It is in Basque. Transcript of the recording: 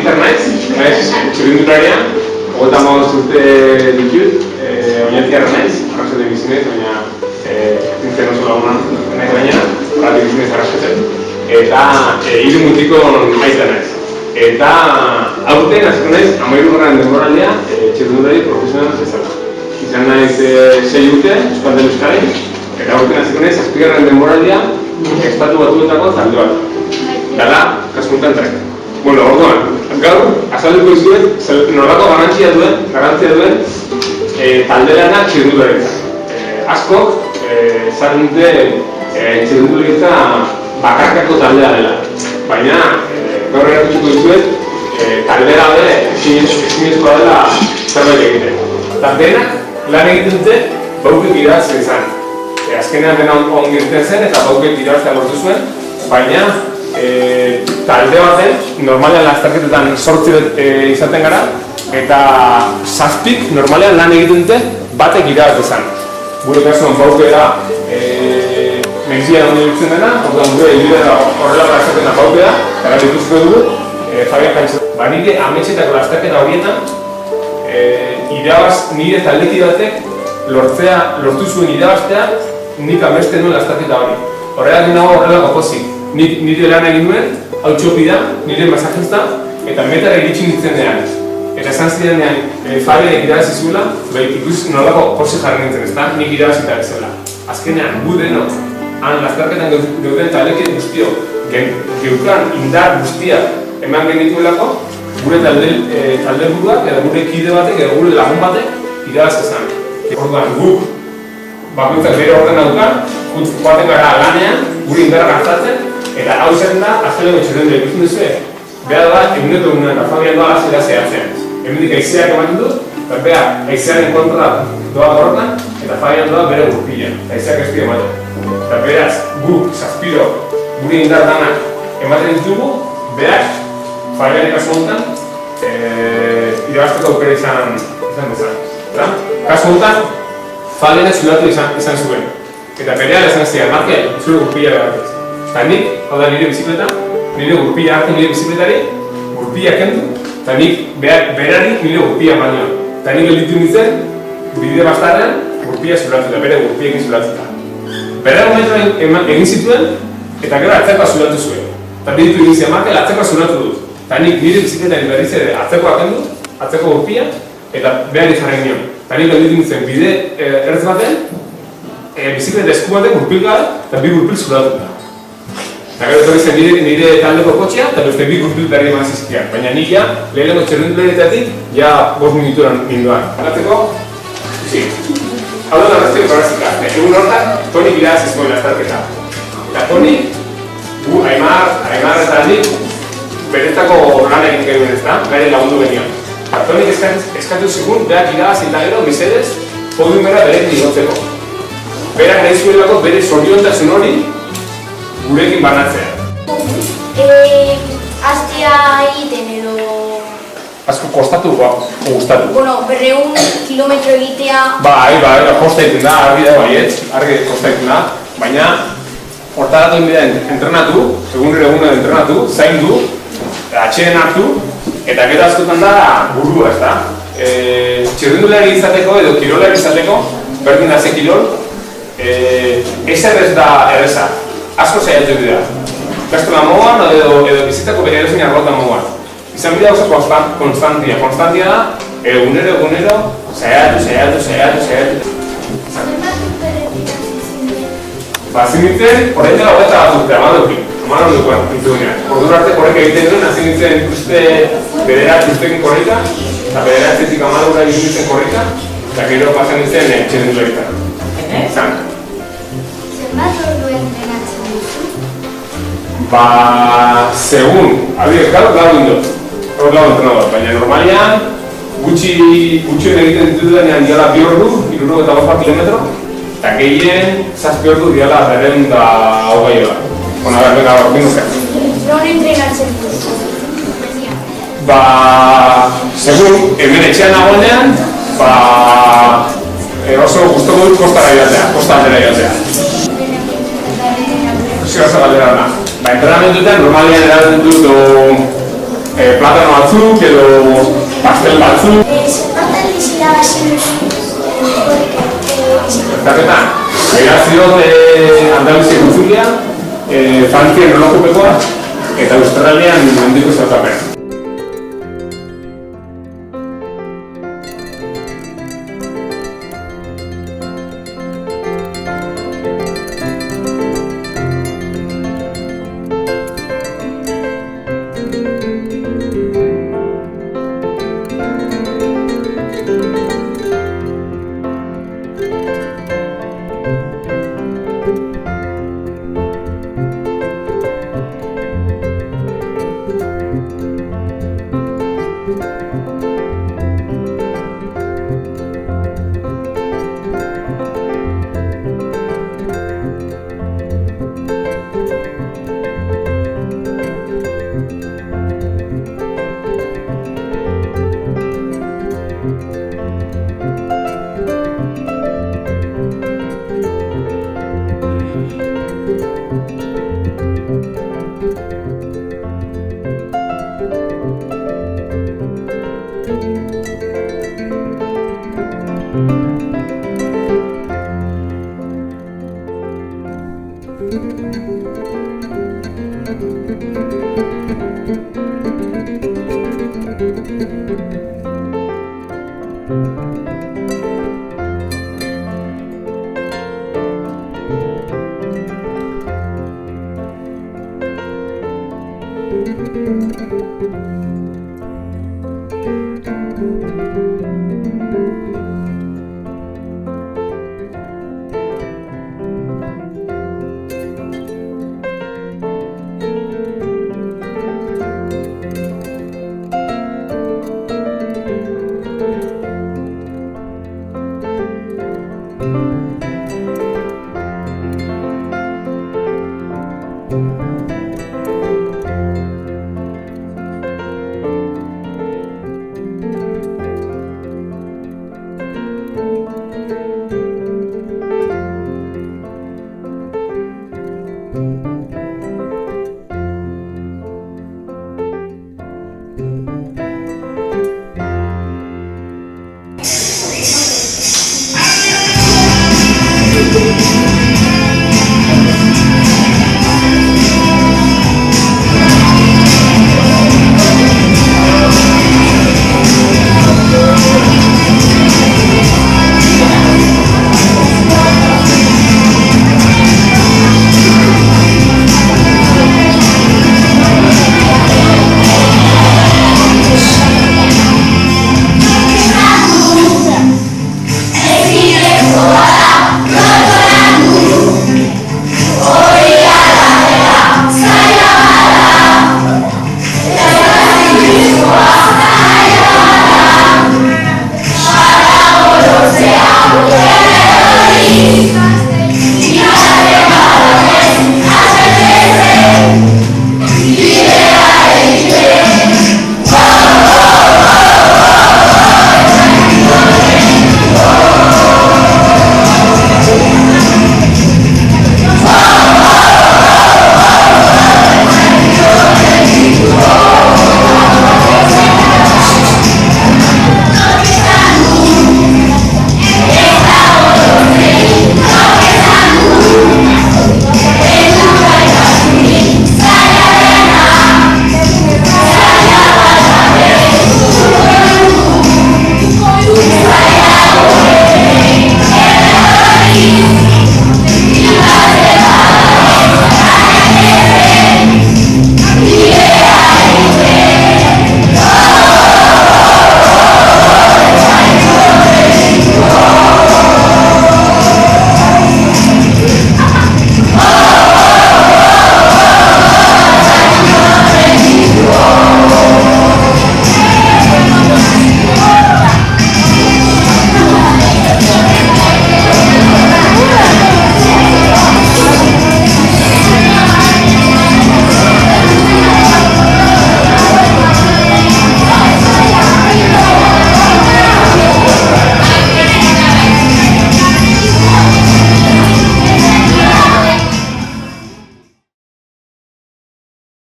Oñater naiz txirrindularia, 35 urte ditut, oñatiarra naiz, arrasaten bizinez, baina nintzen oso lagunan naiz baina, horretik bizinez arrasaten, eta hiru mutikon aita naiz. Eta aurten hasiko naiz 13. denboraldia txirrindulari profesional bezala. Izan naiz 6 urte, Euskaldun Euskadi, eta aurten hasiko naiz 7. denboraldia Estatu Batuetako talde bat. Dala, kasu honetan trek. Bueno, orduan, gaur, azalduko izuet, nolako garantzia duen talde lana txirrindularitza. Askok, esan dute txirrindularitza bakarkako taldea dela. Baina, gaur erakutsuko izuet, talde gabe ezinezkoa dela zerbait egiten. Eta denak, lan egiten dute, baukek irabazten izan. Azkenean dena ongirten zen eta baukek irabaztea lortu zuen, baina talde baten, normalean lasterketetan 8 izaten gara, eta 7 normalean lan egiten dute batek irabazten izan. Gure kasuan bauke da menzian ondo irutzen dena, orduan gure ibidea horrela lasterketena bauke da, eta gara dituzko dugu, Fabian Jantzi. Nire ametxetako lasterketa horietan, nire taldeki batek lortu zuen irabaztea, nik amesten nuen lasterketa hori. Horregatik nago horrelako pozik. Nire lan egin nuen, hau txopi da, nire masajista, eta metara iritsi nintzen dean. Eta esan ziren dean, Fabianek irabazi zuela, ikusi nolako pozik jarri nintzen ezta, nik irabazita bezala. Azkenean, gu denok, han lasterketan geuden taleke guztio, geukan indar guztia eman genituelako, gure talde buruak, edo gure kide batek, edo gure lagun batek irabaz ezan. Orduan, guk bakoitzak bere ordena dukan, joaten gara lanean, gure indarra gartatzen, eta hau zen da, azkeneko txirrendua ikusten duzue, behar da, eguneko egunean, Fabian doa zera zehatzen. Hemendik aizeak ematen dut, eta behar, aizearen kontra doa gorrotan, eta Fabian doa bere gurpilean, aizeak ez du ematen. Eta beraz, guk, zazpiro, gure indar danak ematen ditugu, behar, Fabianek kasu honetan, irabazteko aukera izan bezala. Kasu honetan, Fabianek zulatu izan zuen. Eta bereala esan zian, Markel, zure gurpila behartez. Eta nik, hau da nire bizikleta, nire gurpila hartu nire bizikletari, gurpila kendu, eta nik berari nire gurpila baino. Eta nik gelditu nintzen, bide bastarrean, gurpila zulatu eta bere gurpilekin zulatuta. Bera momentu egin zituen, eta gero atzekoa zulatu zuen. Eta biditu egin zian, Markel, atzekoa zulatu dut. Eta nik nire bizikletari berriz ere atzekoa kendu, atzeko gurpila, eta behar jarri nion. Eta nik gelditu nintzen bide errez baten, bizikleta esku batek gurpil gara eta bi gurpil zulatuta. Eta gero etorri zen nire taldeko kotxea eta beste bi gurpil berri eman zizkiak. Baina nik ja, lehenengo txerrendularietatik, ja 5 minuturan ninduan. Gatzeko, hau da narrazteko barazika. Egun hortan, Toni iraaz izkoen lastarketa. Eta Toni, gu Aimar eta nik, beretako lan egin genuen ezta, garen lagundu genion. Eta Toni eskatu zigun, berak iraaz eta gero, mesedez, podiumera berekin igotzeko. Berak nahi zuelako bere zoriontasun hori gurekin banatzea. Astia egiten edo... Asko kostatu gustatu? Bueno, 200 kilometro egitea... Bai, kosta egiten da, argi da baietz, argi kosta egiten da. Baina, hortaratu inbideen entrenatu, egunero entrenatu, zaindu, atxeen hartu, eta gero askotan da burua, ez da? Txirrindulari izateko edo kirolari izateko, berdin da ze kirol, ez da erreza, asko saiatu dira. Gastola moduan edo bizitzako bere erosin arrotan moduan. Izan bidea oso konstantia da, egunero, saiatu. Zin nintzen, horrein dela horreta bat urte, amaran dukoan, ordu arte korreka egiten duen, hasi nintzen uste bederat urtekin korreka, eta bederatzetik amadura egiten nintzen korreka, eta gero pasan nintzen txirrindularitza. Zenbat ordu entrenatzen duzu? Segun, gaur indot, baina normalian gutxien egiten ditudanean diala 2 ordu, 75 kilometro, eta gehien 7 ordu diala 220 hora. Bona, venga, binduzen. Non entrenatzen duzu? Segun, hemen etxean nagoenean, oso guztoko dut kostara joatea. Zioza galdera da. Entrenamentuetan normalian erabiltzen dut platano batzuk edo pastel batzuk. Zerbaten dizira hasi duzu. Eta Migrazioz Andaluzia Kontzulia, Frantzian erlojupekoa eta Australian mendiko zertapena.